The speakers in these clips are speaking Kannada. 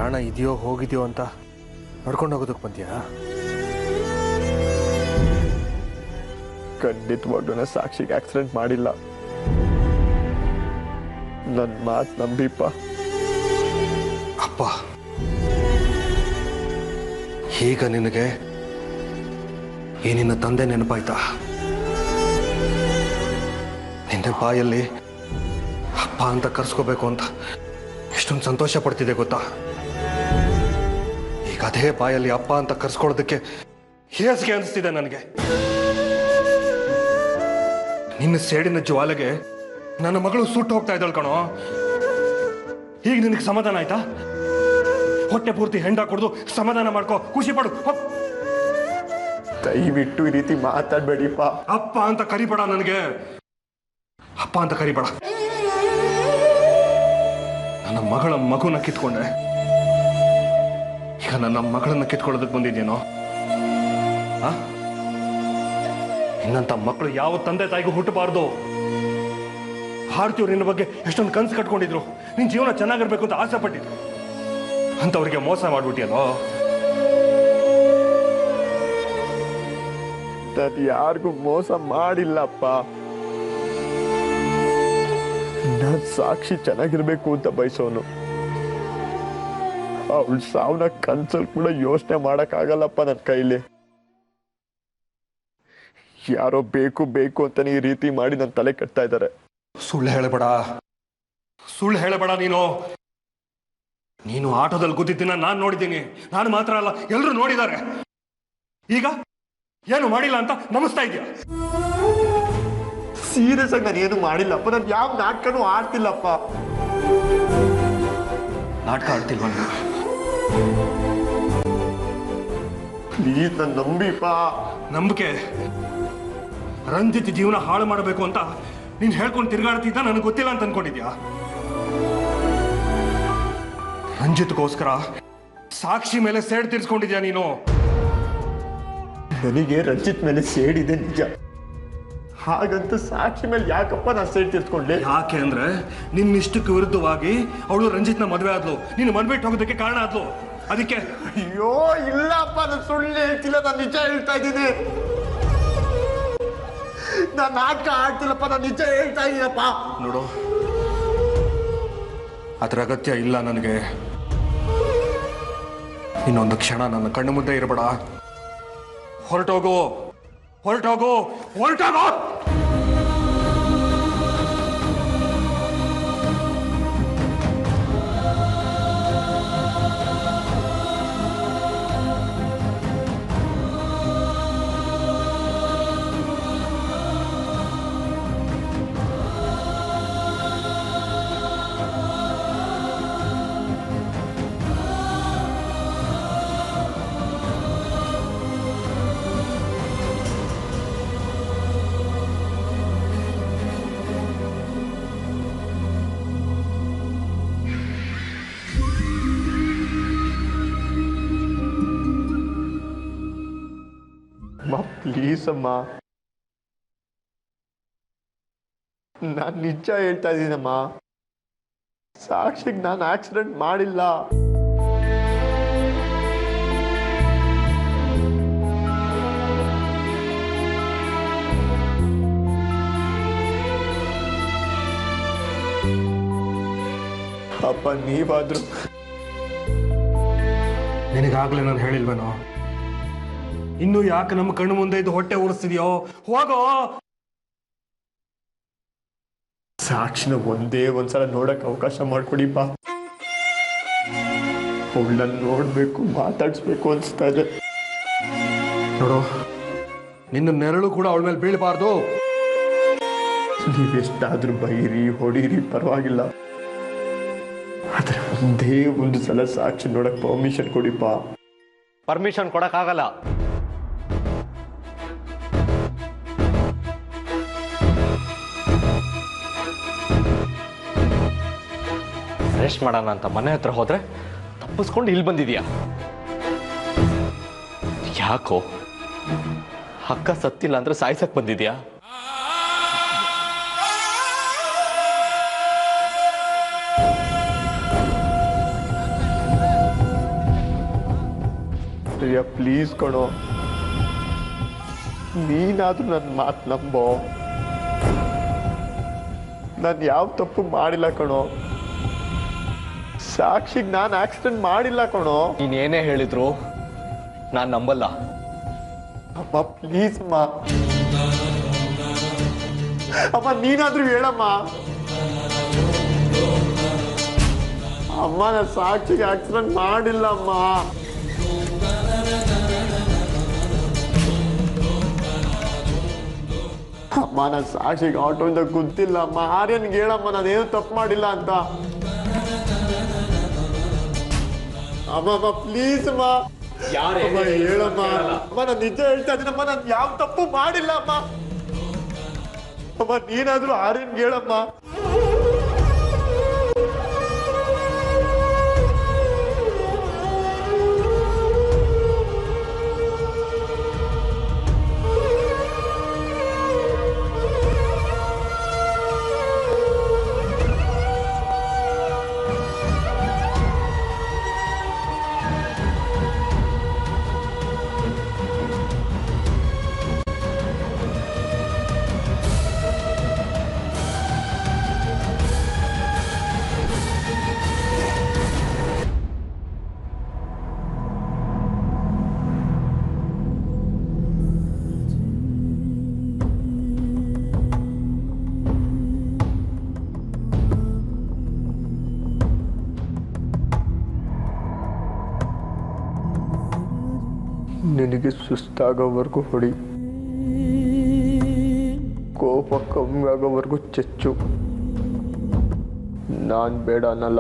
ಪ್ರಾಣ ಇದೆಯೋ ಹೋಗಿದೆಯೋ ಅಂತ ನಡ್ಕೊಂಡು ಹೋಗೋದಕ್ಕೆ ಬಂದ್ಯಾ? ಖಂಡಿತವಾಗ್ಲೂ ಸಾಕ್ಷಿಗೆ ಆಕ್ಸಿಡೆಂಟ್ ಮಾಡಿಲ್ಲ. ನನ್ನ ಮಾತು ನಂಬಿಪ್ಪ. ಅಪ್ಪ, ಈಗ ನಿನಗೆ ಈ ನಿನ್ನ ತಂದೆ ನೆನಪಾಯ್ತಾ? ನಿನ್ನ ಬಾಯಲ್ಲಿ ಅಪ್ಪ ಅಂತ ಕರ್ಸ್ಕೋಬೇಕು ಅಂತ ಎಷ್ಟೊಂದು ಸಂತೋಷ ಪಡ್ತಿದೆ ಗೊತ್ತಾ? ಈಗ ಅದೇ ಬಾಯಲ್ಲಿ ಅಪ್ಪ ಅಂತ ಕರ್ಸ್ಕೊಳ್ಳೋದಕ್ಕೆ ಹೇಸಿಗೆ ಅನಿಸ್ತಿದೆ ನನಗೆ. ನಿನ್ನ ಸೇಡಿನ ಜ್ವಾಲೆಗೆ ನನ್ನ ಮಗಳು ಸುಟ್ಟು ಹೋಗ್ತಾ ಇದ್ದಾಳು ಕಣೋ. ಈಗ ನಿನಗೆ ಸಮಾಧಾನ ಆಯ್ತಾ? ಹೊಟ್ಟೆ ಪೂರ್ತಿ ಹೆಂಡ ಕುಡಿದು ಸಮಾಧಾನ ಮಾಡ್ಕೋ, ಖುಷಿ ಪಡು. ದಯವಿಟ್ಟು ಈ ರೀತಿ ಮಾತಾಡ್ಬೇಡಿಪ್ಪ. ಅಪ್ಪ ಅಂತ ಕರಿಬೇಡ, ನನಗೆ ಅಪ್ಪ ಅಂತ ಕರಿಬೇಡ. ನನ್ನ ಮಗಳ ಮಗುನ ಕಿತ್ಕೊಂಡೆ, ಈಗ ನನ್ನ ಮಗಳನ್ನ ಕಿತ್ಕೊಳ್ಳೋದಕ್ಕೆ ಬಂದಿದ್ದೇನೋ? ಇನ್ನಂತ ಮಕ್ಕಳು ಯಾವ ತಂದೆ ತಾಯಿಗೂ ಹುಟ್ಟಬಾರ್ದು. ಭಾರತೀಯರು ನಿನ್ನ ಬಗ್ಗೆ ಎಷ್ಟೊಂದು ಕನಸು ಕಟ್ಕೊಂಡಿದ್ರು, ನಿನ್ ಜೀವನ ಚೆನ್ನಾಗಿರ್ಬೇಕು ಅಂತ ಆಸೆ ಪಟ್ಟಿದ್ರು. ಅಂತವ್ರಿಗೆ ಮೋಸ ಮಾಡ್ಬಿಟ್ಟಿಯಲ್ಲೋ. ನಾನು ಯಾರಿಗೂ ಮೋಸ ಮಾಡಿಲ್ಲಪ್ಪ. ನಾನು ಸಾಕ್ಷಿ ಚೆನ್ನಾಗಿರ್ಬೇಕು ಅಂತ ಬಯಸೋನು. ಅವಳ ಸಾವನ್ನ ಕನ್ಸಲ್ ಕೂಡ ಯೋಚನೆ ಮಾಡಕ್ಕಾಗಲ್ಲಪ್ಪ ನನ್ನ ಕೈಲಿ. ಯಾರೋ ಬೇಕು ಬೇಕು ಅಂತಾನೆ ಈ ರೀತಿ ಮಾಡಿ ನನ್ನ ತಲೆ ಕಟ್ತಾ ಇದ್ದಾರೆ. ಸುಳ್ಳು ಹೇಳಬೇಡ, ಸುಳ್ಳು ಹೇಳಬೇಡ. ನೀನು ಆಟೋದಲ್ಲಿ ಕೂತಿದ್ದೀನ ನಾನು ನೋಡಿದ್ದೀನಿ. ನಾನು ಮಾತ್ರ ಅಲ್ಲ, ಎಲ್ಲರೂ ನೋಡಿದ್ದಾರೆ. ಈಗ ಏನು ಮಾಡಿಲ್ಲ ಅಂತ ನಮಿಸ್ತಾ ಇದೆಯಾ? ಸೀರಿಯಸ್ ಆಗಿ ನಾನು ಏನು ಮಾಡಿಲ್ಲಪ್ಪ. ನಾನು ಯಾವ ನಾಟಕನೂ ಆಡ್ತಿಲ್ಲಪ್ಪ. ನಾಟಕ ಆಡ್ತಿಲ್ವ? ಪ್ಲೀಸ್ ನನ್ನ ನಂಬಿಪ್ಪ. ನಂಬಿಕೆ ರಂಜಿತ್ ಜೀವನ ಹಾಳು ಮಾಡಬೇಕು ಅಂತ ನೀನು ಹೇಳ್ಕೊಂಡು ತಿರ್ಗಾಡ್ತಿದ್ದ ನನಗೆ ಗೊತ್ತಿಲ್ಲ ಅಂತ ಅನ್ಕೊಂಡಿದ್ಯಾ? ರಂಜಿತ್ಗೋಸ್ಕರ ಸಾಕ್ಷಿ ಮೇಲೆ ಸೇಡ್ ತೀರ್ಸ್ಕೊಂಡಿದ್ಯಾ ನೀನು? ನನಗೆ ರಂಜಿತ್ ಮೇಲೆ ಸೇಡಿದೆ ನಿಜ. ಹಾಗಂತ ಸಾಕ್ಷಿ ಮೇಲೆ ಯಾಕಪ್ಪ ನಾನು ಸೇಡ್ ತೀರ್ಸ್ಕೊಂಡ್ಲೆ? ಯಾಕೆ ಅಂದ್ರೆ ನಿನ್ನಿಷ್ಟಕ್ಕೆ ವಿರುದ್ಧವಾಗಿ ಅವಳು ರಂಜಿತ್ನ ಮದುವೆ ಆದ್ಲು, ನೀನು ಮನ್ಬಿಟ್ಟು ಹೋಗೋದಕ್ಕೆ ಕಾರಣ ಆದ್ಲು. ಅದಕ್ಕೆ ಅಯ್ಯೋ ಇಲ್ಲಪ್ಪ, ನಾನು ಸುಳ್ಳು ಹೇಳ್ತಿಲ್ಲ, ನಾನು ನಿಜ ಹೇಳ್ತಾ ಇದ್ದೀನಿ. ನಾನು ನಾಟಕ ಆಡ್ತಿಲ್ಲಪ್ಪ, ನಾನು ನಿಜ ಹೇಳ್ತಾ ಇದ್ದೀನಪ್ಪ. ನೋಡು, ಅದರ ಅಗತ್ಯ ಇಲ್ಲ ನನಗೆ. ಇನ್ನೊಂದು ಕ್ಷಣ ನನ್ನ ಕಣ್ಣು ಮುಂದೆ ಇರಬೇಡ. ಹೊರಟೋಗು, ಹೊರಟೋಗು, ಹೊರಟೋಗು. ಪ್ಲೀಸ್ ಅಮ್ಮ, ನಾನು ನಿಜ ಹೇಳ್ತಾ ಇದ್ದೀನಮ್ಮ. ಸಾಕ್ಷಿಗೆ ನಾನು ಆಕ್ಸಿಡೆಂಟ್ ಮಾಡಿಲ್ಲ. ಅಪ್ಪ ನೀವಾದ್ರು ನಿನಗಾಗ್ಲೇ ನಾನು ಹೇಳಿಲ್ವೇನೋ? ಇನ್ನು ಯಾಕೆ ನಮ್ಮ ಕಣ್ಣು ಮುಂದೆ ಇದು ಹೊಟ್ಟೆ ಉರಿಸ್ತಿದ್ಯೋ? ಹೋಗೋ. ಸಾಕ್ಷಿನ ಒಂದೇ ಒಂದ್ಸಲ ನೋಡಕ್ ಅವಕಾಶ ಮಾಡ್ಕೊಡಿಪ್ಪ. ಅವಳನ್ನ ನೋಡ್ಬೇಕು, ಮಾತಾಡ್ಸ್ಬೇಕು ಅನ್ಸ್ತಾ ಇದೆ. ನೋಡು, ನಿನ್ನ ನೆರಳು ಕೂಡ ಅವಳ ಮೇಲೆ ಬೀಳಬಾರ್ದು. ನೀವೆಷ್ಟಾದ್ರೂ ಬೈರಿ ಹೊಡೀರಿ ಪರವಾಗಿಲ್ಲ, ಆದ್ರೆ ಒಂದೇ ಒಂದು ಸಲ ಸಾಕ್ಷಿ ನೋಡಕ್ ಪರ್ಮಿಷನ್ ಕೊಡಿಪ್ಪ. ಪರ್ಮಿಷನ್ ಕೊಡಕ್ಕಾಗಲ್ಲ. ರೆಸ್ಟ್ ಮಾಡೋಣ ಅಂತ ಮನೆ ಹತ್ರ ಹೋದ್ರೆ ತಪ್ಪಿಸ್ಕೊಂಡು ಇಲ್ಲಿ ಬಂದಿದ್ಯಾ? ಯಾಕೋ ಅಕ್ಕ ಸತ್ತಿಲ್ಲ ಅಂದ್ರೆ ಸಾಯ್ಸಕ್ ಬಂದಿದ್ಯಾ? ಆರ್ಯ ಪ್ಲೀಸ್ ಕಣೋ, ನೀನಾದ್ರೂ ನನ್ನ ಮಾತು ನಂಬೋ. ನಾನು ಯಾವ ತಪ್ಪು ಮಾಡಿಲ್ಲ ಕಣೋ. ಸಾಕ್ಷಿಗೆ ನಾನು ಆಕ್ಸಿಡೆಂಟ್ ಮಾಡಿಲ್ಲ ಕಣೋ. ನೀನೇನೇ ಹೇಳಿದ್ರು ನಾನು ನಂಬಲ್ಲ. ಅಮ್ಮ ಪ್ಲೀಸ್ ಅಮ್ಮ, ಅಮ್ಮ ನೀನಾದ್ರೂ ಹೇಳಮ್ಮ. ಅಮ್ಮ ನಾನು ಸಾಕ್ಷಿಗೆ ಆಕ್ಸಿಡೆಂಟ್ ಮಾಡಿಲ್ಲ ಅಮ್ಮ. ಅಮ್ಮ ನಾನು ಸಾಕ್ಷಿಗೆ ಆಟೋಯಿಂದ ಗೊತ್ತಿಲ್ಲ ಅಮ್ಮ. ಆರ್ಯನ್ಗೆ ಹೇಳಮ್ಮ ನಾನೇನು ತಪ್ಪು ಮಾಡಿಲ್ಲ ಅಂತ. ಅಮ್ಮ ಅಮ್ಮ ಪ್ಲೀಸ್ ಅಮ್ಮ, ಅಮ್ಮ ಹೇಳಮ್ಮ. ಅಮ್ಮ ನಾನು ನಿಜ ಹೇಳ್ತಾ ಇದ್ದೀನಮ್ಮ, ನಾನು ಯಾವ ತಪ್ಪು ಮಾಡಿಲ್ಲ ಅಮ್ಮ. ಅಮ್ಮ ನೀನಾದ್ರೂ ಆರ್ಯನ್ಗೆ ಹೇಳಮ್ಮ. ನಿನಗೆ ಸುಸ್ತಾಗೋವರೆಗೂ ಹೊಡಿ, ಕೋಪ ಕಮ್ಮಿ ಆಗೋವರೆಗೂ ಚೆಚ್ಚು. ನಾನು ಬೇಡ ಅನ್ನಲ್ಲ.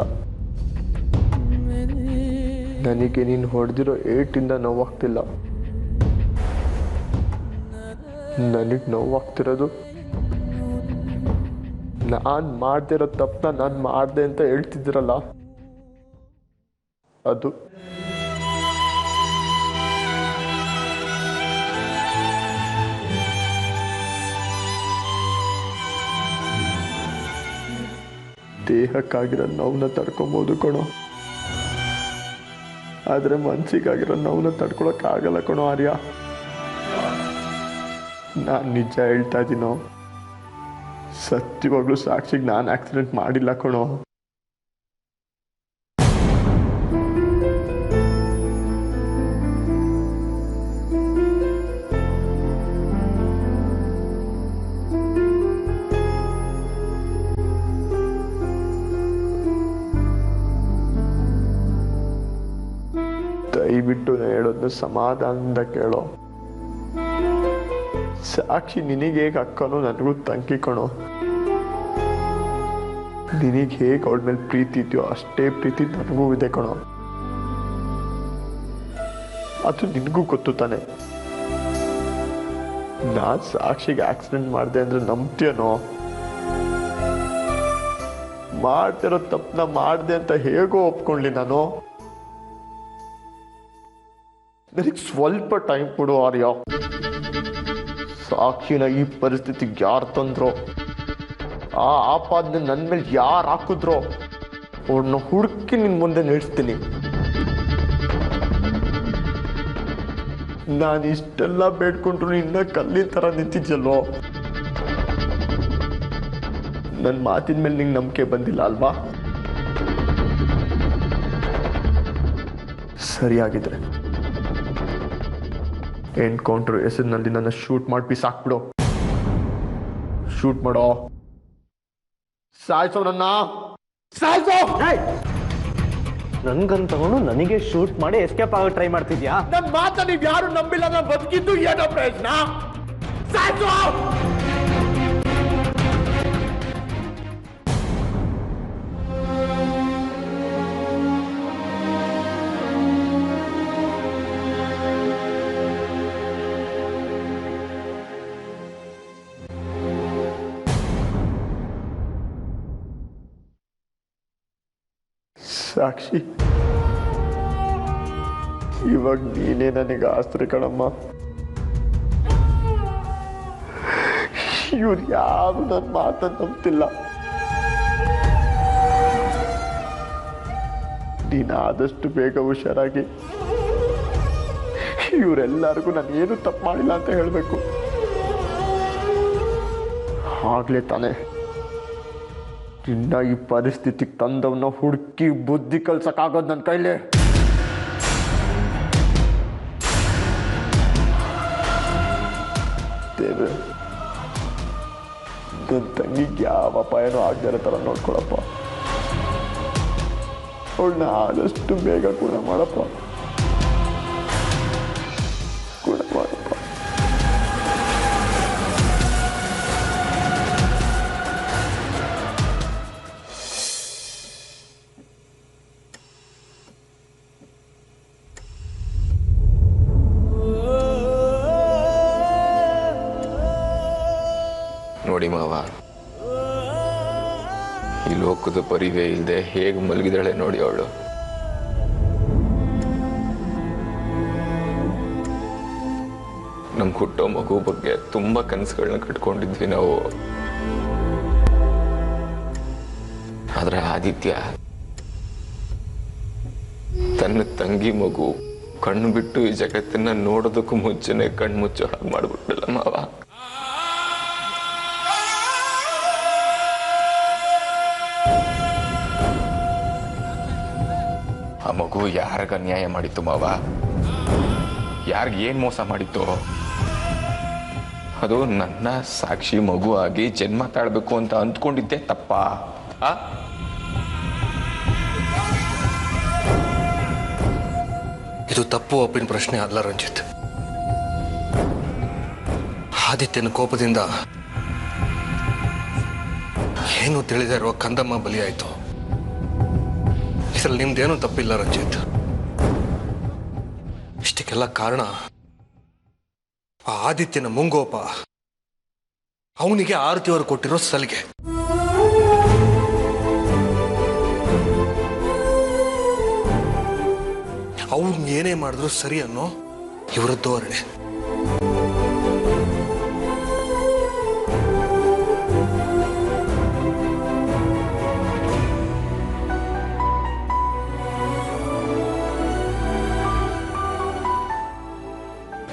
ನನಗೆ ನೀನು ಹೊಡೆದಿರೋ ಏಟಿಂದ ನೋವಾಗ್ತಿಲ್ಲ. ನನಗೆ ನೋವಾಗ್ತಿರೋದು ನಾನು ಮಾಡ್ದಿರೋ ತಪ್ಪನ್ನ ನಾನು ಮಾಡಿದೆ ಅಂತ ಹೇಳ್ತಿದ್ದೀರಲ್ಲ ಅದು. ದೇಹಕ್ಕಾಗಿರೋ ನೋವನ್ನ ತಡ್ಕೊಬೋದು ಕಣೋ, ಆದರೆ ಮನಸ್ಸಿಗಾಗಿರೋ ನೋವನ್ನ ತಡ್ಕೊಳಕ್ಕಾಗಲ್ಲ ಕಣೋ ಆರ್ಯ. ನಾನು ನಿಜ ಹೇಳ್ತಾ ಇದ್ದೀನೋ, ಸತ್ಯವಾಗ್ಲೂ ಸಾಕ್ಷಿಗೆ ನಾನು ಆಕ್ಸಿಡೆಂಟ್ ಮಾಡಿಲ್ಲ ಕಣೋ. ದಯವಿಟ್ಟು ನಾನು ಹೇಳೋದನ್ನ ಸಮಾಧಾನದಿಂದ ಕೇಳೋ. ಸಾಕ್ಷಿ ನಿನಗೆ ಹೇಗೆ ಅಕ್ಕನೋ ನನಗೂ ತಂಗಿ ಕಣೋ. ನಿನಗೆ ಹೇಗೆ ಅವಳ ಮೇಲೆ ಪ್ರೀತಿ ಇದೆಯೋ ಅಷ್ಟೇ ಪ್ರೀತಿ ನನಗೂ ಇದೆ ಕಣೋ. ಅದು ನಿನಗೂ ಗೊತ್ತು ತಾನೆ. ನಾನು ಸಾಕ್ಷಿಗೆ ಆಕ್ಸಿಡೆಂಟ್ ಮಾಡಿದೆ ಅಂದ್ರೆ ನಂಬ್ತೀಯನೋ? ಮಾಡ್ತಿರೋ ತಪ್ಪನ್ನ ಮಾಡಿದೆ ಅಂತ ಹೇಗೋ ಒಪ್ಕೊಂಡ್ಲಿ ನಾನು. ನನಗೆ ಸ್ವಲ್ಪ ಟೈಮ್ ಕೊಡು ಆರ್ಯ. ಸಾಕ್ಷಿನ ಈ ಪರಿಸ್ಥಿತಿಗೆ ಯಾರು ತಂದ್ರೋ, ಆ ಆಪಾದನೆ ನನ್ನ ಮೇಲೆ ಯಾರು ಹಾಕಿದ್ರೋ ಅವ್ರನ್ನ ಹುಡುಕಿ ನಿನ್ನ ಮುಂದೆ ನಿಲ್ಲಿಸ್ತೀನಿ. ನಾನು ಇಷ್ಟೆಲ್ಲ ಬೇಡ್ಕೊಂಡ್ರು ಇನ್ನ ಕಲ್ಲಿನ ಥರ ನಿಂತಿದ್ಯಲ್ಲೋ. ನನ್ನ ಮಾತಿನ ಮೇಲೆ ನಿಂಗೆ ನಂಬಿಕೆ ಬಂದಿಲ್ಲ ಅಲ್ವಾ? ಸರಿಯಾಗಿದ್ರೆ ಎನ್ಕೌಂಟರ್ ಹೆಸರಿನಲ್ಲಿ ನನ್ನ ಶೂಟ್ ಮಾಡಿ ಬಿಸಾಕ್ಬಿಡು. ಶೂಟ್ ಮಾಡೋ, ಸಾಯ್ಸೋ ನನ್ನ, ಸಾಯ್ಸೋ. ನನ್ಗನ್ ತಗೊಂಡು ನನಗೆ ಶೂಟ್ ಮಾಡಿ ಎಸ್ಕೇಪ್ ಆಗೋ ಟ್ರೈ ಮಾಡ್ತಿದ್ಯಾ? ನನ್ನ ಮಾತ ನೀವು ಯಾರು ನಂಬಿಲ್ಲ, ನಾನು ಬದುಕಿದ್ದು ಏನೋ ಪ್ರಯೋಜನ? ಸಾಯ್ಸೋ. ಸಾಕ್ಷಿ, ಇವಾಗ ನೀನೇ ನನಗೆ ಆಸ್ತಿ ಕಣಮ್ಮ. ಇವ್ರು ಯಾರು ನನ್ನ ಮಾತನ್ನು ನಂಬ್ತಿಲ್ಲ. ನೀನು ಆದಷ್ಟು ಬೇಗ ಹುಷಾರಾಗಿ ಇವರೆಲ್ಲರಿಗೂ ನಾನು ಏನು ತಪ್ಪು ಮಾಡಿಲ್ಲ ಅಂತ ಹೇಳಬೇಕು. ಆಗ್ಲೇ ತಾನೆ ಇನ್ನ ಈ ಪರಿಸ್ಥಿತಿಗೆ ತಂದವನ್ನ ಹುಡುಕಿ ಬುದ್ಧಿ ಕಲ್ಸಕ್ಕಾಗೋದು ನನ್ನ ಕೈಲಿ. ದೇವ್ರೆ, ನನ್ನ ತಂಗಿಗೆ ಯಾವ ಅಪಾಯನೂ ಆಗದಿರೋ ಥರ ನೋಡ್ಕೊಳಪ್ಪ. ಅವಳನ್ನ ಆದಷ್ಟು ಬೇಗ ಗುಣ ಮಾಡಪ್ಪ, ಗುಣ ಮಾಡಪ್ಪ. ನೋಡಿ ಮಾವ, ಈ ಲೋಕದ ಪರಿವೇ ಇಲ್ಲದೆ ಹೇಗೆ ಮಲಗಿದಾಳೆ ನೋಡಿ ಅವಳು. ನಮ್ ಹುಟ್ಟೋ ಮಗು ಬಗ್ಗೆ ತುಂಬಾ ಕನಸುಗಳನ್ನ ಕಟ್ಕೊಂಡಿದ್ವಿ ನಾವು. ಆದ್ರೆ ಆದಿತ್ಯ ತನ್ನ ತಂಗಿ ಮಗು ಕಣ್ಣು ಬಿಟ್ಟು ಈ ಜಗತ್ತನ್ನ ನೋಡೋದಕ್ಕೂ ಮುಂಚೆನೆ ಕಣ್ಮುಚ್ಚೋ ಹಾಗೆ ಮಾಡ್ಬಿಟ್ಟಲ್ಲ ಮಾವ. ಆ ಮಗು ಯಾರಿಗ ಅನ್ಯಾಯ ಮಾಡಿತ್ತು ಮಾವ? ಯಾರಿಗ ಏನ್ ಮೋಸ ಮಾಡಿತ್ತು? ಅದು ನನ್ನ ಸಾಕ್ಷಿ ಮಗು ಆಗಿ ಜನ್ಮ ತಾಳ್ಬೇಕು ಅಂತ ಅಂದ್ಕೊಂಡಿದ್ದೆ ತಪ್ಪಾ? ಇದು ತಪ್ಪು ಒಪ್ಪಿನ ಪ್ರಶ್ನೆ ಅಲ್ಲ ರಂಜಿತ್. ಆದಿತ್ಯನ ಕೋಪದಿಂದ ಏನು ತಿಳಿದೇ ಇರುವ ಕಂದಮ್ಮ ಬಲಿಯಾಯಿತು. ಇದರಲ್ಲಿ ನಿಮ್ದೇನೂ ತಪ್ಪಿಲ್ಲ ರಂಜಿತ್. ಇಷ್ಟಕ್ಕೆಲ್ಲ ಕಾರಣ ಆ ಆದಿತ್ಯನ ಮುಂಗೋಪ, ಅವನಿಗೆ ಆರತಿಯವರು ಕೊಟ್ಟಿರೋ ಸಲಿಗೆ. ಅವ್ನು ಏನೇ ಮಾಡಿದ್ರು ಸರಿ ಅನ್ನೋ ಇವರ ಧೋರಣೆ.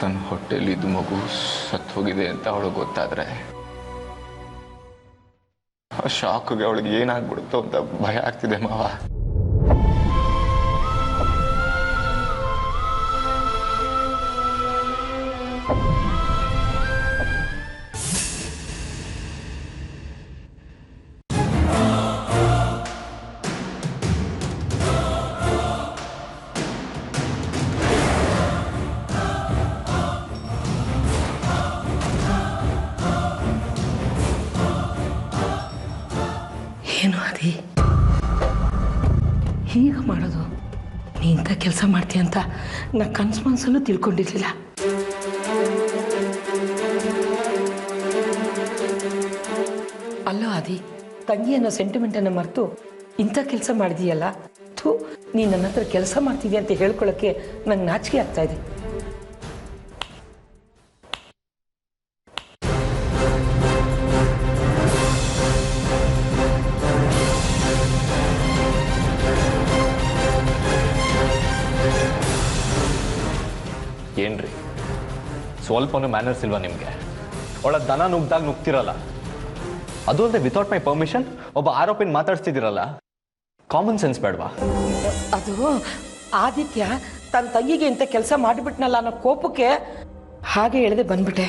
ತನ್ನ ಹೊಟ್ಟೆಲಿದ್ದು ಮಗು ಸತ್ತು ಹೋಗಿದೆ ಅಂತ ಅವಳಿಗೆ ಗೊತ್ತಾದ್ರೆ ಆ ಶಾಕ್ಗೆ ಅವಳಿಗೆ ಏನಾಗ್ಬಿಡುತ್ತೋ ಅಂತ ಭಯ ಆಗ್ತಿದೆ ಮಾವ. ಏನು ಅದಿ ಹೀಗೆ ಮಾಡೋದು? ನೀ ಇಂಥ ಕೆಲಸ ಮಾಡ್ತೀಯ ಅಂತ ನಾ ಕನ್ಸು ಮನಸ್ಸಲ್ಲೂ ತಿಳ್ಕೊಂಡಿರ್ಲಿಲ್ಲ. ಅಲ್ಲ ಆದಿ, ತಂಗಿ ಅನ್ನೋ ಸೆಂಟಿಮೆಂಟನ್ನು ಮರೆತು ಇಂಥ ಕೆಲಸ ಮಾಡಿದೀಯಲ್ಲ. ಥೂ, ನೀ ನನ್ನ ಹತ್ರ ಕೆಲಸ ಮಾಡ್ತಿದ್ಯಾ ಅಂತ ಹೇಳ್ಕೊಳ್ಳೋಕ್ಕೆ ನಂಗೆ ನಾಚಿಕೆ ಆಗ್ತಾ ಇದೆ. ಏನ್ರಿ ಸ್ವಲ್ಪನೂ ಮ್ಯಾನರ್ಸ್ ಇಲ್ವಾ ನಿಮಗೆ? ಒಳ ದನ ನುಗ್ದಾಗ ನುಗ್ತಿರಲ್ಲ. ಅದು ಅಲ್ಲದೆ ವಿತೌಟ್ ಮೈ ಪರ್ಮಿಷನ್ ಒಬ್ಬ ಆರೋಪಿನ ಮಾತಾಡ್ಸ್ತಿದ್ದೀರಲ್ಲ, ಕಾಮನ್ ಸೆನ್ಸ್ ಬೇಡವಾ? ಅದು ಆದಿತ್ಯ ತನ್ನ ತಂಗಿಗೆ ಇಂಥ ಕೆಲಸ ಮಾಡಿಬಿಟ್ನಲ್ಲ ಅನ್ನೋ ಕೋಪಕ್ಕೆ ಹಾಗೆ ಎಳೆದೆ ಬಂದ್ಬಿಟ್ಟೆ.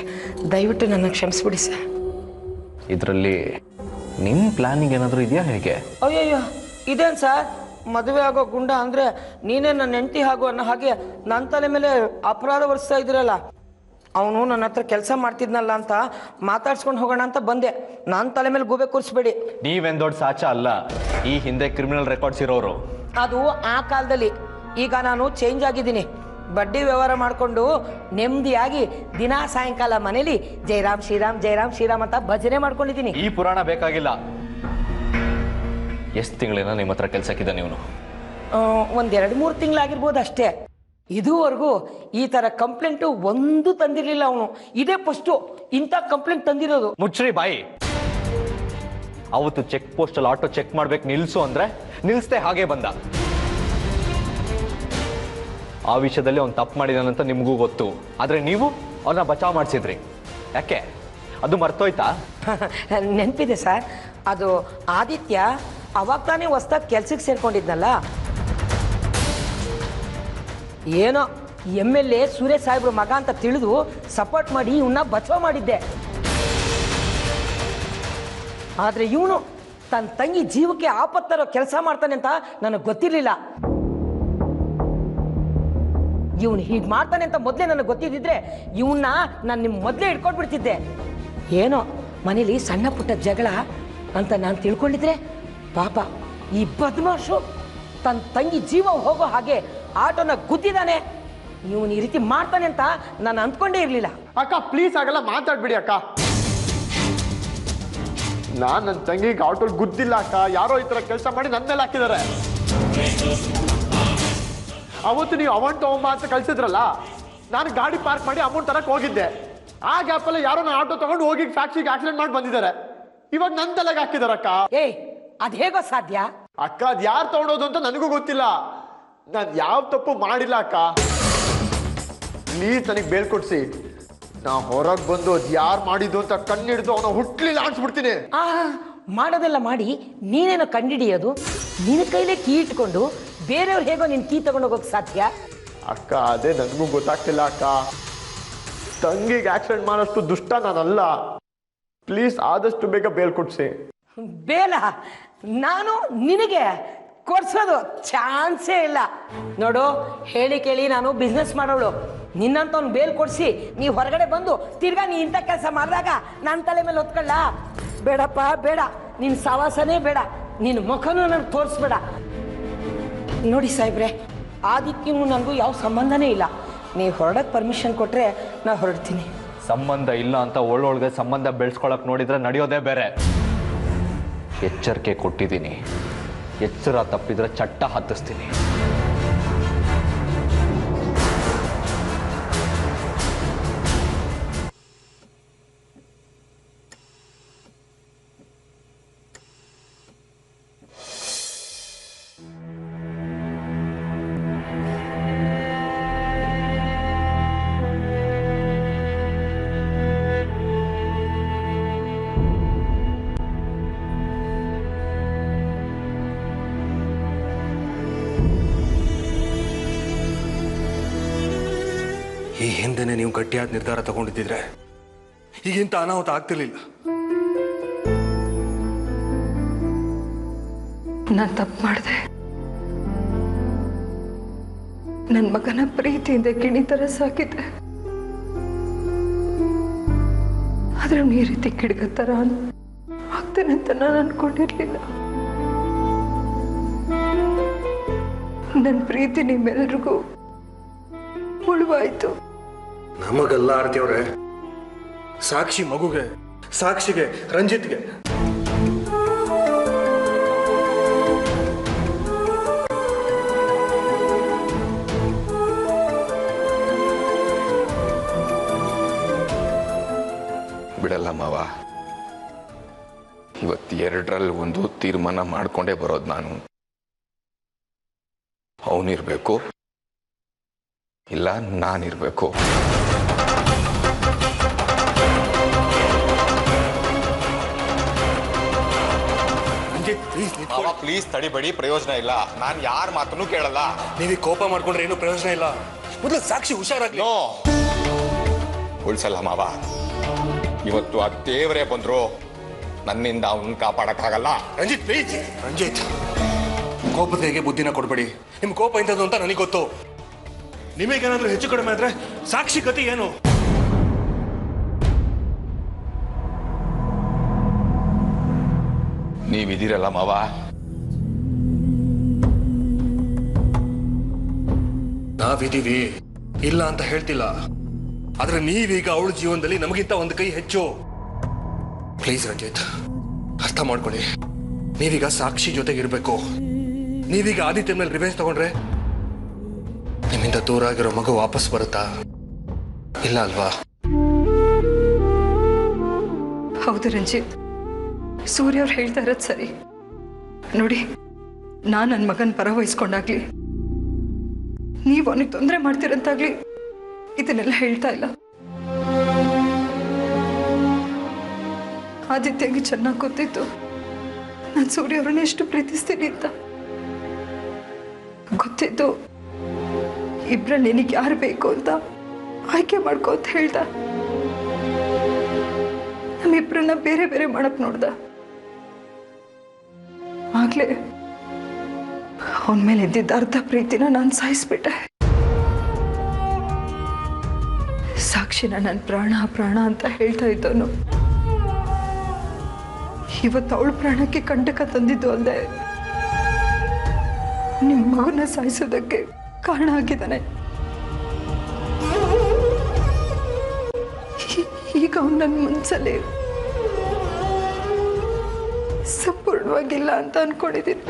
ದಯವಿಟ್ಟು ನನ್ನ ಕ್ಷಮಿಸ್ಬಿಡಿ ಸರ್. ಇದರಲ್ಲಿ ನಿಮ್ಮ ಪ್ಲಾನಿಂಗ್ ಏನಾದರೂ ಇದೆಯಾ ಹೇಗೆ? ಅಯ್ಯಯ್ಯೋ, ಇದೇನು ಸರ್, ಮದುವೆ ಆಗೋ ಗುಂಡ ಅಂದರೆ ನೀನೇ ನನ್ನ ಹೆಂಡತಿ ಹಾಗೂ ಅನ್ನೋ ಹಾಗೆ ನನ್ನ ತಲೆ ಮೇಲೆ ಅಪರಾಧ ಹೊರಿಸ್ತಾ ಇದ್ದೀರಲ್ಲ. ಅವನು ನನ್ನ ಹತ್ರ ಕೆಲಸ ಮಾಡ್ತಿದ್ನಲ್ಲ ಅಂತ ಮಾತಾಡ್ಸ್ಕೊಂಡು ಹೋಗೋಣ ಅಂತ ಬಂದೆ. ನನ್ನ ತಲೆ ಮೇಲೆ ಗೂಬೆ ಕೂರಿಸ್ಬೇಡಿ. ನೀವೇನು ದೊಡ್ಡ ಸಾಚ ಅಲ್ಲ, ಈ ಹಿಂದೆ ಕ್ರಿಮಿನಲ್ ರೆಕಾರ್ಡ್ಸ್ ಇರೋರು. ಅದು ಆ ಕಾಲದಲ್ಲಿ. ಈಗ ನಾನು ಚೇಂಜ್ ಆಗಿದ್ದೀನಿ. ಬಡ್ಡಿ ವ್ಯವಹಾರ ಮಾಡಿಕೊಂಡು ನೆಮ್ಮದಿಯಾಗಿ ದಿನ ಸಾಯಂಕಾಲ ಮನೇಲಿ ಜಯರಾಮ್ ಶ್ರೀರಾಮ್ ಜಯರಾಮ್ ಶ್ರೀರಾಮ್ ಅಂತ ಭಜನೆ ಮಾಡ್ಕೊಂಡಿದ್ದೀನಿ. ಈ ಪುರಾಣ ಬೇಕಾಗಿಲ್ಲ. ಎಷ್ಟು ತಿಂಗಳಿನ ನಿಮ್ಮ ಹತ್ರ ಕೆಲಸಕ್ಕಿದ್ದ ನೀವು? 1-2-3 ತಿಂಗಳಾಗಿರ್ಬೋದು ಅಷ್ಟೇ. ಇದುವರೆಗೂ ಈ ಥರ ಕಂಪ್ಲೇಂಟು ಒಂದು ತಂದಿರಲಿಲ್ಲ ಅವನು. ಇದೇ ಫಸ್ಟು ಇಂಥ ಕಂಪ್ಲೇಂಟ್ ತಂದಿರೋದು. ಮುಚ್ಚ್ರಿ ಬಾಯಿ. ಅವತ್ತು ಚೆಕ್ ಪೋಸ್ಟಲ್ಲಿ ಆಟೋ ಚೆಕ್ ಮಾಡ್ಬೇಕು ನಿಲ್ಸು ಅಂದ್ರೆ ನಿಲ್ಸ್ದೆ ಹಾಗೆ ಬಂದ. ಆ ವಿಷಯದಲ್ಲಿ ಅವ್ನು ತಪ್ಪು ಮಾಡಿದಾನಂತ ನಿಮಗೂ ಗೊತ್ತು. ಆದರೆ ನೀವು ಅವ್ರನ್ನ ಬಚಾವ್ ಮಾಡಿಸಿದ್ರಿ. ಯಾಕೆ? ಅದು ಮರ್ತೋಯ್ತಾ? ನೆನಪಿದೆ ಸರ್. ಅದು ಆದಿತ್ಯ ಅವಾಗ ತಾನೇ ಹೊಸ್ದಾಗಿ ಕೆಲ್ಸಕ್ಕೆ ಸೇರ್ಕೊಂಡಿದ್ನಲ್ಲ. ಏನೋ MLA ಸುರೇಶ್ ಸಾಹೇಬ್ರ ಮಗ ಅಂತ ತಿಳಿದು ಸಪೋರ್ಟ್ ಮಾಡಿ ಇವನ್ನ ಬಚಾವ್ ಮಾಡಿದ್ದೆ. ಆದರೆ ಇವನು ತನ್ನ ತಂಗಿ ಜೀವಕ್ಕೆ ಆಪತ್ತರೋ ಕೆಲಸ ಮಾಡ್ತಾನೆ ಅಂತ ನನಗೆ ಗೊತ್ತಿರಲಿಲ್ಲ. ಇವನು ಹೀಗೆ ಮಾಡ್ತಾನೆ ಅಂತ ಮೊದಲೇ ನನಗೆ ಗೊತ್ತಿದ್ದಿದ್ರೆ ಇವನ್ನ ನಾನು ನಿಮ್ಮ ಮೊದಲೇ ಹಿಡ್ಕೊಂಡ್ಬಿಡ್ತಿದ್ದೆ. ಏನೋ ಮನೇಲಿ ಸಣ್ಣ ಪುಟ್ಟ ಜಗಳ ಅಂತ ನಾನು ತಿಳ್ಕೊಂಡಿದ್ರೆ ಪಾಪ ಈ ಬದ್ಮಾಶು ತನ್ನ ತಂಗಿ ಜೀವ ಹೋಗೋ ಹಾಗೆ ಆಟೋನ ಗುದ್ದಿದ್ದಾನೆ. ಇವನು ಈ ರೀತಿ ಮಾಡ್ತಾನೆ ಅಂತ ನಾನು ಅಂದ್ಕೊಂಡೇ ಇರಲಿಲ್ಲ. ಅಕ್ಕ ಪ್ಲೀಸ್ ಆಗಲ್ಲ ಮಾತಾಡ್ಬಿಡಿ ಅಕ್ಕ. ನನ್ನ ತಂಗಿಗೆ ಆಟೋಲ್ ಗುದ್ದಿಲ್ಲ ಅಕ್ಕ. ಯಾರೋ ಈ ತರ ಕೆಲಸ ಮಾಡಿ ನನ್ನ ಮೇಲೆ ಹಾಕಿದ್ದಾರೆ. ಅವತ್ತು ನೀವು ಅಮೌಂಟ್ ತಗೊಂಬ ಅಂತ ಕಳ್ಸಿದ್ರಲ್ಲ, ನಾನು ಗಾಡಿ ಪಾರ್ಕ್ ಮಾಡಿ ಅಮೌಂಟ್ ತರಕ್ ಹೋಗಿದ್ದೆ. ಆ ಗ್ಯಾಪಲ್ಲಿ ಯಾರೋ ನಾನು ಆಟೋ ತಗೊಂಡು ಹೋಗಿ ಸಾಕ್ಷಿಗೆ ಆಕ್ಸಿಡೆಂಟ್ ಮಾಡಿ ಬಂದಿದ್ದಾರೆ. ಇವಾಗ ನನ್ನ ತಲೆಗೆ ಹಾಕಿದಾರಕ್ಕ. ಅದ್ ಹೇಗೋ ಸಾಧ್ಯ ಅಕ್ಕ? ಅದ್ ಯಾರು ತಗೊಂಡೋದು ಅಂತ ನನಗೂ ಗೊತ್ತಿಲ್ಲ. ನಾನು ಯಾವ ತಪ್ಪು ಮಾಡಿಲ್ಲ ಅಕ್ಕ. ಪ್ಲೀಸ್ ನನಗೆ ಬೇಲ್ ಕೊಡ್ಸಿ. ನಾ ಹೊರಗೆ ಬಂದು ಅದ್ ಯಾರು ಮಾಡಿದ್ದು ಅಂತ ಕಣ್ಣಿಡ್ದು ಅವನ ಹುಟ್ಲಿಲ್ಲ ಅನ್ಸ್ಬಿಡ್ತೀನಿ. ಮಾಡೋದೆಲ್ಲ ಮಾಡಿ ನೀನೇನೋ ಕಂಡಿಡಿಯೋದು? ನಿನ್ನ ಕೈಲೇ ಕೀ ಇಟ್ಕೊಂಡು ಬೇರೆಯವ್ರು ಹೇಗೋ ನಿನ್ ಕೀ ತಗೊಂಡೋಗೋಕ್ ಸಾಧ್ಯ? ಅಕ್ಕ ಅದೇ ನನಗೂ ಗೊತ್ತಾಗ್ತಿಲ್ಲ ಅಕ್ಕ. ತಂಗಿಗೆ ಆಕ್ಸಿಡೆಂಟ್ ಮಾಡೋಷ್ಟು ದುಷ್ಟ ನಾನಲ್ಲ. ಪ್ಲೀಸ್ ಆದಷ್ಟು ಬೇಗ ಬೇಲ್ ಕೊಡ್ಸಿ. ಬೇಲ ನಾನು ನಿನಗೆ ಕೊಡ್ಸೋದು ಚಾನ್ಸೇ ಇಲ್ಲ. ನೋಡು, ಹೇಳಿ ಕೇಳಿ ನಾನು ಬಿಸ್ನೆಸ್ ಮಾಡೋಳು. ನಿನ್ನಂತವ್ನು ಬೇಲ್ ಕೊಡಿಸಿ ನೀವು ಹೊರಗಡೆ ಬಂದು ತಿರ್ಗಾ ನೀ ಇಂಥ ಕೆಲಸ ಮಾಡಿದಾಗ ನನ್ನ ತಲೆ ಮೇಲೆ ಹೊತ್ಕೊಳ್ಳ? ಬೇಡಪ್ಪ ಬೇಡ, ನಿನ್ನ ಸವಾಸನೇ ಬೇಡ, ನಿನ್ನ ಮುಖನೂ ನನಗೆ ತೋರಿಸ್ಬೇಡ. ನೋಡಿ ಸಾಹೇಬ್ರೆ, ಆದಿತ್ಯನೂ ನನಗೂ ಯಾವ ಸಂಬಂಧನೇ ಇಲ್ಲ. ನೀವು ಹೊರಡಕ್ಕೆ ಪರ್ಮಿಷನ್ ಕೊಟ್ಟರೆ ನಾನು ಹೊರಡ್ತೀನಿ. ಸಂಬಂಧ ಇಲ್ಲ ಅಂತ ಒಳ್ಳೊಳಗೆ ಸಂಬಂಧ ಬೆಳೆಸ್ಕೊಳಕ್ ನೋಡಿದ್ರೆ ನಡೆಯೋದೇ ಬೇರೆ. ಎಚ್ಚರಿಕೆ ಕೊಟ್ಟಿದ್ದೀನಿ. ಎಚ್ಚರ ತಪ್ಪಿದ್ರೆ ಚಟ್ಟ ಹತ್ತಿಸ್ತೀನಿ. ಈ ಹಿಂದೆನೆ ನೀವು ಗಟ್ಟಿಯಾದ ನಿರ್ಧಾರ ತಗೊಂಡಿದ್ದಿದ್ರೆ ಈಗಿಂತ ಅನಾಹುತ ಆಗ್ತಿರ್ಲಿಲ್ಲ. ನಾನು ತಪ್ಪು ಮಾಡಿದೆ. ನನ್ನ ಮಗನ ಪ್ರೀತಿಯಿಂದ ಗಿಣಿತರ ಸಾಕಿದ್ದೆ. ಆದ್ರೆ ಈ ರೀತಿ ಕಿಡ್ಗತ್ತರ ಆಗ್ತೇನೆ ಅಂತ ನಾನು ಅನ್ಕೊಂಡಿರ್ಲಿಲ್ಲ. ನನ್ನ ಪ್ರೀತಿ ನಿಮ್ಮೆಲ್ರಿಗೂ ಮುಳುವಾಯ್ತು. ನಮಗಲ್ಲ ಆರ್ತಿ ಅವ್ರೆ, ಸಾಕ್ಷಿ ಮಗುಗೆ, ಸಾಕ್ಷಿಗೆ, ರಂಜಿತ್ಗೆ. ಬಿಡಲ್ಲ ಮಾವ. ಇವತ್ತು ಎರಡರಲ್ಲಿ ಒಂದು ತೀರ್ಮಾನ ಮಾಡ್ಕೊಂಡೇ ಬರೋದು ನಾನು. ಅವನಿರ್ಬೇಕು, ಇಲ್ಲ ನಾನಿರ್ಬೇಕು. ಪ್ಲೀಸ್ ತಡಿಬೇಡಿ, ಪ್ರಯೋಜನ ಇಲ್ಲ. ನಾನು ಯಾರ ಮಾತನ್ನು ಕೇಳಲ್ಲ. ನೀವೀಗ ಕೋಪ ಮಾಡ್ಕೊಂಡ್ರೆ ಏನು ಪ್ರಯೋಜನ ಇಲ್ಲ. ಮೊದಲು ಸಾಕ್ಷಿ ಹುಷಾರಾಗ್ಲಿ. ಉಳ್ಸಲ್ಲ ಮಾವ. ಇವತ್ತು ಆ ದೇವರೇ ಬಂದ್ರು ನನ್ನಿಂದ ಅವನ್ನ ಕಾಪಾಡಕ್ಕಾಗಲ್ಲ. ರಂಜಿತ್ ಪ್ಲೀಸ್. ರಂಜಿತ್, ಕೋಪದ ಹೇಗೆ ಬುದ್ಧಿನ ಕೊಡ್ಬೇಡಿ. ನಿಮ್ ಕೋಪ ಇಂಥದ್ದು ಅಂತ ನನಗೆ ಗೊತ್ತು. ನಿಮಗೇನಾದ್ರೂ ಹೆಚ್ಚು ಕಡಿಮೆ ಆದ್ರೆ ಸಾಕ್ಷಿ ಗತಿ ಏನು? ನೀವಿದ್ದೀರಲ್ಲ ಮಾವ. ನಾವಿದ್ದೀವಿ, ಇಲ್ಲ ಅಂತ ಹೇಳ್ತಿಲ್ಲ. ಆದ್ರೆ ನೀವೀಗ ಅವಳ ಜೀವನದಲ್ಲಿ ನಮಗಿಂತ ಒಂದು ಕೈ ಹೆಚ್ಚು. ಪ್ಲೀಸ್ ರಂಜಿತ್, ಅರ್ಥ ಮಾಡ್ಕೊಳ್ಳಿ. ನೀವೀಗ ಸಾಕ್ಷಿ ಜೊತೆಗಿರ್ಬೇಕು. ನೀವೀಗ ಆದಿತ್ಯನ ಮೇಲೆ ರಿವೆಂಜ್ ತಗೊಂಡ್ರೆ ನಿಮ್ಮಿಂದ ದೂರ ಆಗಿರೋ ಮಗು ವಾಪಸ್ ಬರುತ್ತಾ? ಇಲ್ಲ ಅಲ್ವಾ? ಹೌದು ರಂಜಿತ್, ಸೂರ್ಯ ಅವ್ರು ಹೇಳ್ತಾ ಇರೋದು ಸರಿ. ನೋಡಿ, ನಾನು ನನ್ನ ಮಗನ ಪರ ವಹಿಸ್ಕೊಂಡಾಗ್ಲಿ ನೀವು ಅವನಿಗೆ ತೊಂದರೆ ಮಾಡ್ತೀರಂತಾಗ್ಲಿ ಇದನ್ನೆಲ್ಲ ಹೇಳ್ತಾ ಇಲ್ಲ. ಆದಿತ್ಯಗೆ ಚೆನ್ನಾಗಿ ಗೊತ್ತಿತ್ತು ನಾನು ಸೂರ್ಯ ಅವ್ರನ್ನ ಎಷ್ಟು ಪ್ರೀತಿಸ್ತೀನಿ ಅಂತ. ಗೊತ್ತಿತ್ತು ಇಬ್ರಲ್ಲಿ ನಿನಗೆ ಯಾರು ಬೇಕು ಅಂತ ಆಯ್ಕೆ ಮಾಡ್ಕೋ ಅಂತ ಹೇಳ್ದ. ನಮ್ಮಿಬ್ರನ್ನ ಬೇರೆ ಬೇರೆ ಮಾಡಕ್ ನೋಡ್ದ. ಆಗ್ಲೇ ಅವನ ಮೇಲೆ ಇದ್ದಿದ್ದ ಅರ್ಧ ಪ್ರೀತಿನ ನಾನು ಸಾಯಿಸ್ಬಿಟ್ಟೆ. ಸಾಕ್ಷಿನ ನನ್ನ ಪ್ರಾಣ ಪ್ರಾಣ ಅಂತ ಹೇಳ್ತಾ ಇದ್ದವನು ಇವತ್ತು ಅವಳ ಪ್ರಾಣಕ್ಕೆ ಕಂಟಕ ತಂದಿದ್ದು ಅಲ್ಲದೆ ನಿಮ್ಮ ಮಗನ ಸಾಯಿಸೋದಕ್ಕೆ ಕಾರಣ ಆಗಿದ್ದಾನೆ. ಈಗ ಅವನು ನನ್ನ ಮನಸ್ಸಲ್ಲಿ ಸಂಪೂರ್ಣವಾಗಿಲ್ಲ ಅಂತ ಅನ್ಕೊಂಡಿದ್ದೀನಿ.